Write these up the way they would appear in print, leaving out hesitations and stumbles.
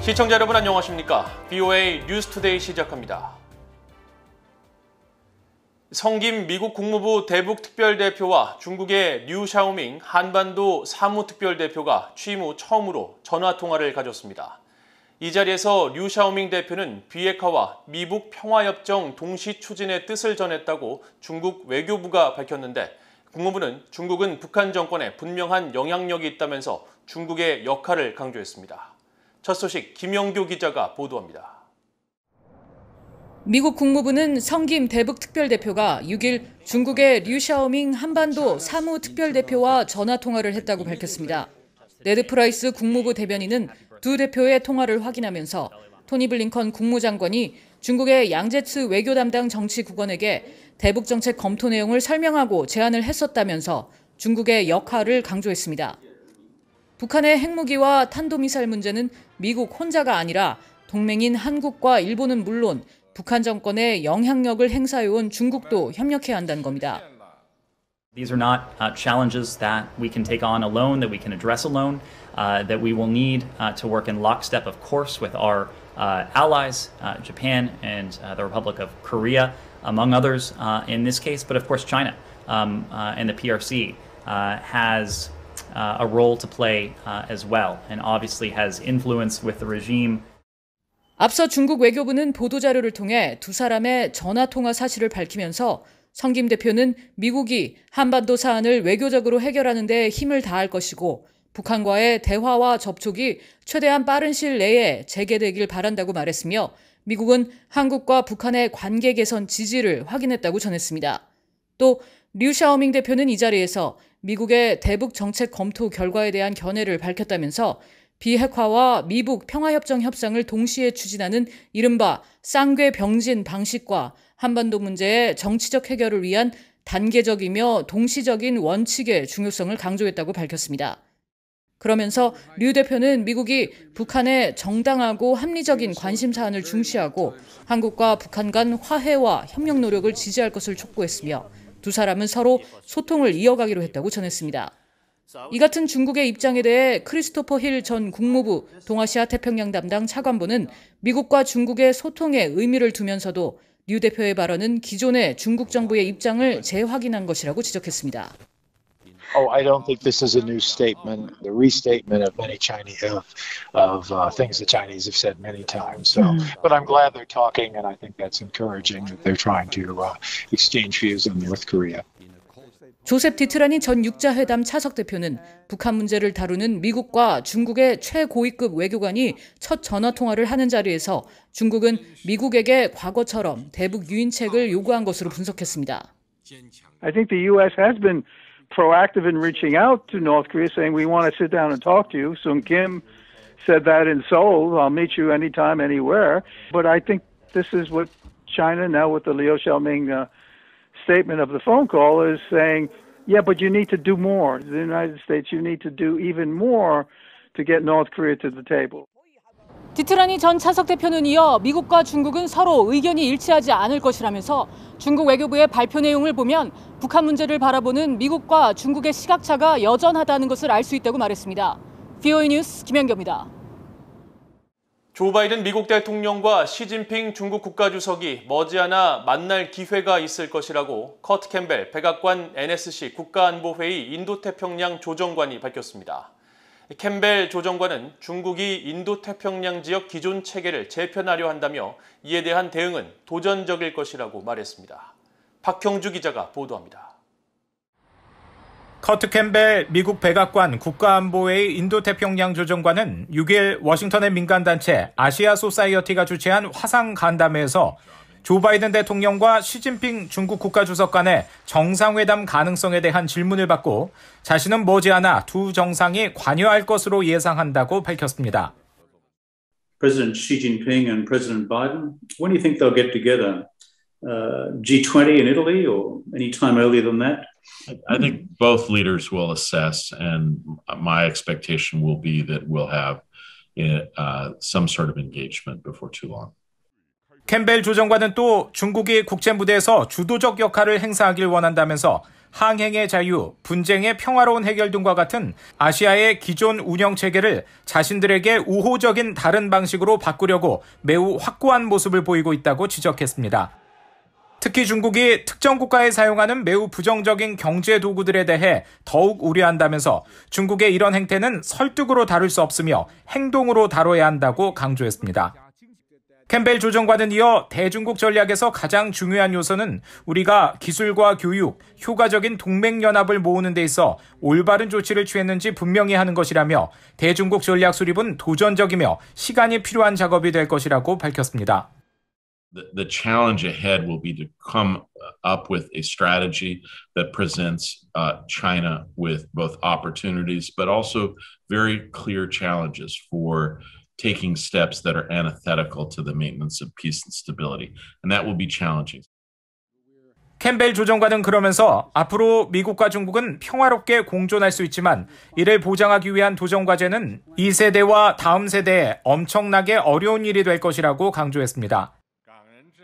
시청자 여러분 안녕하십니까? BOA 뉴스투데이 시작합니다. 성김 미국 국무부 대북특별대표와 중국의 류 샤오밍 한반도 사무특별대표가 취임 후 처음으로 전화통화를 가졌습니다. 이 자리에서 류 샤오밍 대표는 비핵화와 미북 평화협정 동시 추진의 뜻을 전했다고 중국 외교부가 밝혔는데 국무부는 중국은 북한 정권에 분명한 영향력이 있다면서 중국의 역할을 강조했습니다. 첫 소식 김영교 기자가 보도합니다. 미국 국무부는 성김 대북특별대표가 6일 중국의 류 샤오밍 한반도 사무특별대표와 전화통화를 했다고 밝혔습니다. 네드 프라이스 국무부 대변인은 두 대표의 통화를 확인하면서 토니 블링컨 국무장관이 중국의 양제츠 외교 담당 정치국원에게 대북정책 검토 내용을 설명하고 제안을 했었다면서 중국의 역할을 강조했습니다. 북한의 핵무기와 탄도미사일 문제는 미국 혼자가 아니라 동맹인 한국과 일본은 물론 북한 정권에 영향력을 행사해온 중국도 협력해야 한다는 겁니다. These are not challenges that we can take on alone, that we can address alone, that we will need to work in lockstep, of course, with our allies, Japan and the Republic of Korea, among others in this case, but of course China and the PRC has a role to play as well, and obviously has influence with the regime. 앞서 중국 외교부는 보도자료를 통해 두 사람의 전화통화 사실을 밝히면서 성김 대표는 미국이 한반도 사안을 외교적으로 해결하는 데 힘을 다할 것이고 북한과의 대화와 접촉이 최대한 빠른 시일 내에 재개되길 바란다고 말했으며 미국은 한국과 북한의 관계 개선 지지를 확인했다고 전했습니다. 또 류 샤오밍 대표는 이 자리에서 미국의 대북 정책 검토 결과에 대한 견해를 밝혔다면서 비핵화와 미북 평화협정 협상을 동시에 추진하는 이른바 쌍궤 병진 방식과 한반도 문제의 정치적 해결을 위한 단계적이며 동시적인 원칙의 중요성을 강조했다고 밝혔습니다. 그러면서 류 대표는 미국이 북한의 정당하고 합리적인 관심 사안을 중시하고 한국과 북한 간 화해와 협력 노력을 지지할 것을 촉구했으며 두 사람은 서로 소통을 이어가기로 했다고 전했습니다. 이 같은 중국의 입장에 대해 크리스토퍼 힐 전 국무부 동아시아 태평양 담당 차관보는 미국과 중국의 소통에 의미를 두면서도 류 대표의 발언은 기존의 중국 정부의 입장을 재확인한 것이라고 지적했습니다. I don't think this is a new statement, the restatement of many Chinese of things the Chinese have said many times. So, but I'm glad they're talking, and I think that's encouraging that they're trying to exchange views on North Korea. 조셉 디트라니 전 육자회담 차석 대표는 북한 문제를 다루는 미국과 중국의 최고위급 외교관이 첫 전화통화를 하는 자리에서 중국은 미국에게 과거처럼 대북 유인책을 요구한 것으로 분석했습니다. I think the U.S. has been proactive in reaching out to North Korea, saying we want to sit down and talk to you. Sung Kim said that in Seoul, I'll meet you anytime, anywhere. But I think this is what China, now with the Liu Xiaoming statement of the phone call, is saying, yeah, but you need to do more. The United States, you need to do even more to get North Korea to the table. 디트라니 전 차석 대표는 이어 미국과 중국은 서로 의견이 일치하지 않을 것이라면서 중국 외교부의 발표 내용을 보면 북한 문제를 바라보는 미국과 중국의 시각차가 여전하다는 것을 알 수 있다고 말했습니다. BOA 뉴스 김현경입니다. 조 바이든 미국 대통령과 시진핑 중국 국가주석이 머지않아 만날 기회가 있을 것이라고 커트 캠벨 백악관 NSC 국가안보회의 인도태평양 조정관이 밝혔습니다. 캠벨 조정관은 중국이 인도태평양 지역 기존 체계를 재편하려 한다며 이에 대한 대응은 도전적일 것이라고 말했습니다. 박형주 기자가 보도합니다. 커트 캠벨 미국 백악관 국가안보회의 인도태평양 조정관은 6일 워싱턴의 민간단체 아시아 소사이어티가 주최한 화상 간담회에서 조 바이든 대통령과 시진핑 중국 국가주석 간의 정상회담 가능성에 대한 질문을 받고 자신은 머지않아 두 정상이 관여할 것으로 예상한다고 밝혔습니다. President Xi Jinping and President Biden, when do you think they'll get together? G20 in Italy or any time earlier than that? I think both leaders will assess, and my expectation will be that we'll have some sort of engagement before too long. 캠벨 조정관은 또 중국이 국제 무대에서 주도적 역할을 행사하길 원한다면서 항행의 자유, 분쟁의 평화로운 해결 등과 같은 아시아의 기존 운영 체계를 자신들에게 우호적인 다른 방식으로 바꾸려고 매우 확고한 모습을 보이고 있다고 지적했습니다. 특히 중국이 특정 국가에 사용하는 매우 부정적인 경제 도구들에 대해 더욱 우려한다면서 중국의 이런 행태는 설득으로 다룰 수 없으며 행동으로 다뤄야 한다고 강조했습니다. 캠벨 조정관은 이어 대중국 전략에서 가장 중요한 요소는 우리가 기술과 교육, 효과적인 동맹연합을 모으는 데 있어 올바른 조치를 취했는지 분명히 하는 것이라며 대중국 전략 수립은 도전적이며 시간이 필요한 작업이 될 것이라고 밝혔습니다. The challenge ahead will be to come up with a strategy that presents China with both opportunities but also very clear challenges for taking steps that are antithetical to the maintenance of peace and stability. And that will be challenging. 캠벨 조정관은 그러면서 앞으로 미국과 중국은 평화롭게 공존할 수 있지만 이를 보장하기 위한 도전 과제는 2세대와 다음 세대에 엄청나게 어려운 일이 될 것이라고 강조했습니다.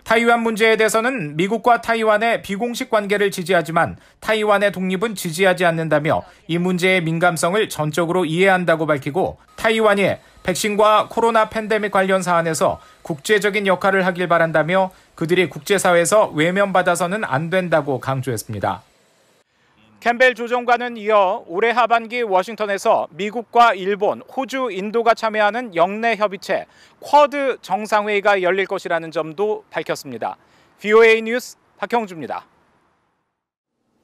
타이완 문제에 대해서는 미국과 타이완의 비공식 관계를 지지하지만 타이완의 독립은 지지하지 않는다며 이 문제의 민감성을 전적으로 이해한다고 밝히고 타이완이 백신과 코로나 팬데믹 관련 사안에서 국제적인 역할을 하길 바란다며 그들이 국제사회에서 외면받아서는 안 된다고 강조했습니다. 캠벨 조정관은 이어 올해 하반기 워싱턴에서 미국과 일본, 호주, 인도가 참여하는 영내 협의체 쿼드 정상회의가 열릴 것이라는 점도 밝혔습니다. VOA 뉴스 박형주입니다.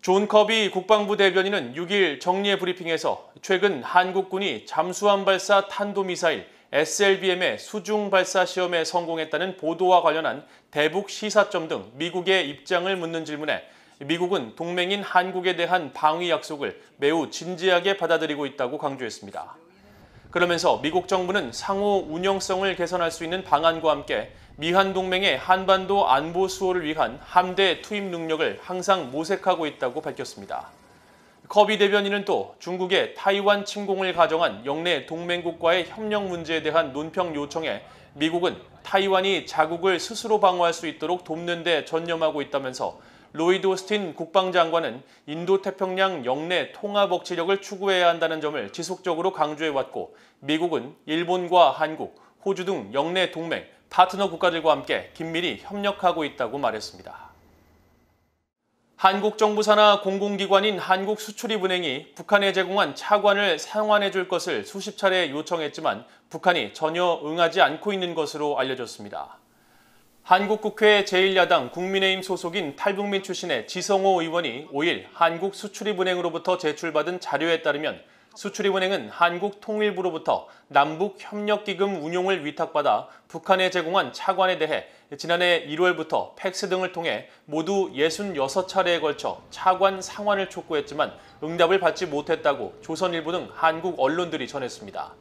존 커비 국방부 대변인은 6일 정례 브리핑에서 최근 한국군이 잠수함 발사 탄도미사일 SLBM의 수중 발사 시험에 성공했다는 보도와 관련한 대북 시사점 등 미국의 입장을 묻는 질문에 미국은 동맹인 한국에 대한 방위 약속을 매우 진지하게 받아들이고 있다고 강조했습니다. 그러면서 미국 정부는 상호 운영성을 개선할 수 있는 방안과 함께 미한 동맹의 한반도 안보 수호를 위한 함대 투입 능력을 항상 모색하고 있다고 밝혔습니다. 커비 대변인은 또 중국의 타이완 침공을 가정한 영내 동맹국과의 협력 문제에 대한 논평 요청에 미국은 타이완이 자국을 스스로 방어할 수 있도록 돕는 데 전념하고 있다면서 로이드 오스틴 국방장관은 인도태평양 영내 통합 억지력을 추구해야 한다는 점을 지속적으로 강조해왔고 미국은 일본과 한국, 호주 등 영내 동맹, 파트너 국가들과 함께 긴밀히 협력하고 있다고 말했습니다. 한국 정부 산하 공공기관인 한국수출입은행이 북한에 제공한 차관을 상환해 줄 것을 수십 차례 요청했지만 북한이 전혀 응하지 않고 있는 것으로 알려졌습니다. 한국국회 제1야당 국민의힘 소속인 탈북민 출신의 지성호 의원이 5일 한국수출입은행으로부터 제출받은 자료에 따르면 수출입은행은 한국통일부로부터 남북협력기금 운용을 위탁받아 북한에 제공한 차관에 대해 지난해 1월부터 팩스 등을 통해 모두 66차례에 걸쳐 차관 상환을 촉구했지만 응답을 받지 못했다고 조선일보 등 한국 언론들이 전했습니다.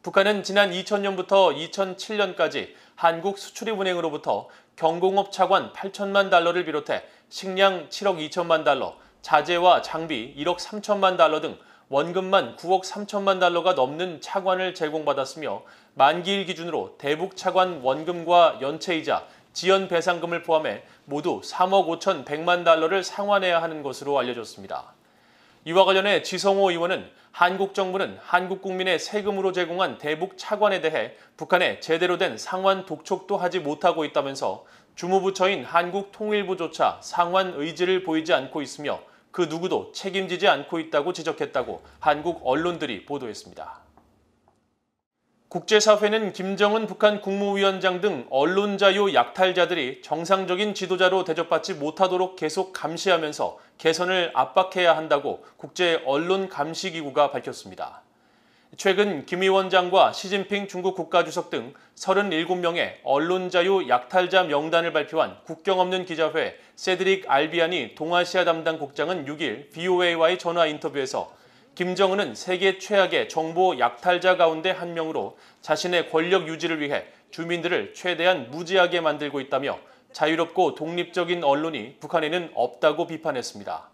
북한은 지난 2000년부터 2007년까지 한국수출입은행으로부터 경공업 차관 8천만 달러를 비롯해 식량 7억 2천만 달러, 자재와 장비 1억 3천만 달러 등 원금만 9억 3천만 달러가 넘는 차관을 제공받았으며 만기일 기준으로 대북 차관 원금과 연체이자 지연 배상금을 포함해 모두 3억 5천 100만 달러를 상환해야 하는 것으로 알려졌습니다. 이와 관련해 지성호 의원은 한국 정부는 한국 국민의 세금으로 제공한 대북 차관에 대해 북한에 제대로 된 상환 독촉도 하지 못하고 있다면서 주무부처인 한국통일부조차 상환 의지를 보이지 않고 있으며 그 누구도 책임지지 않고 있다고 지적했다고 한국 언론들이 보도했습니다. 국제사회는 김정은 북한 국무위원장 등 언론 자유 약탈자들이 정상적인 지도자로 대접받지 못하도록 계속 감시하면서 개선을 압박해야 한다고 국제언론감시기구가 밝혔습니다. 최근 김 위원장과 시진핑 중국 국가주석 등 37명의 언론자유 약탈자 명단을 발표한 국경 없는 기자회 세드릭 알비아니 동아시아 담당 국장은 6일 VOA와의 전화 인터뷰에서 김정은은 세계 최악의 정보 약탈자 가운데 한 명으로 자신의 권력 유지를 위해 주민들을 최대한 무지하게 만들고 있다며 자유롭고 독립적인 언론이 북한에는 없다고 비판했습니다.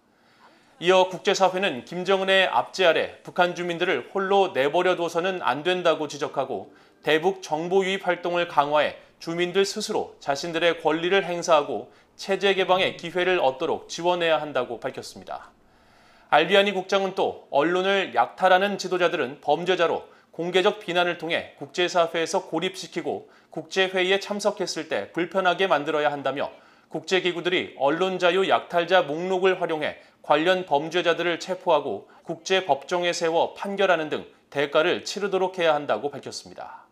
이어 국제사회는 김정은의 압제 아래 북한 주민들을 홀로 내버려둬서는 안 된다고 지적하고 대북 정보 유입 활동을 강화해 주민들 스스로 자신들의 권리를 행사하고 체제 개방의 기회를 얻도록 지원해야 한다고 밝혔습니다. 알비아니 국장은 또 언론을 약탈하는 지도자들은 범죄자로 공개적 비난을 통해 국제사회에서 고립시키고 국제회의에 참석했을 때 불편하게 만들어야 한다며 국제기구들이 언론자유 약탈자 목록을 활용해 관련 범죄자들을 체포하고 국제법정에 세워 판결하는 등 대가를 치르도록 해야 한다고 밝혔습니다.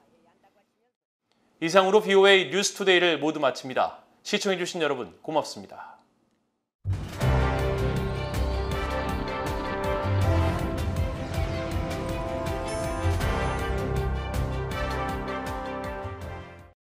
이상으로 VOA 뉴스투데이를 모두 마칩니다. 시청해주신 여러분 고맙습니다.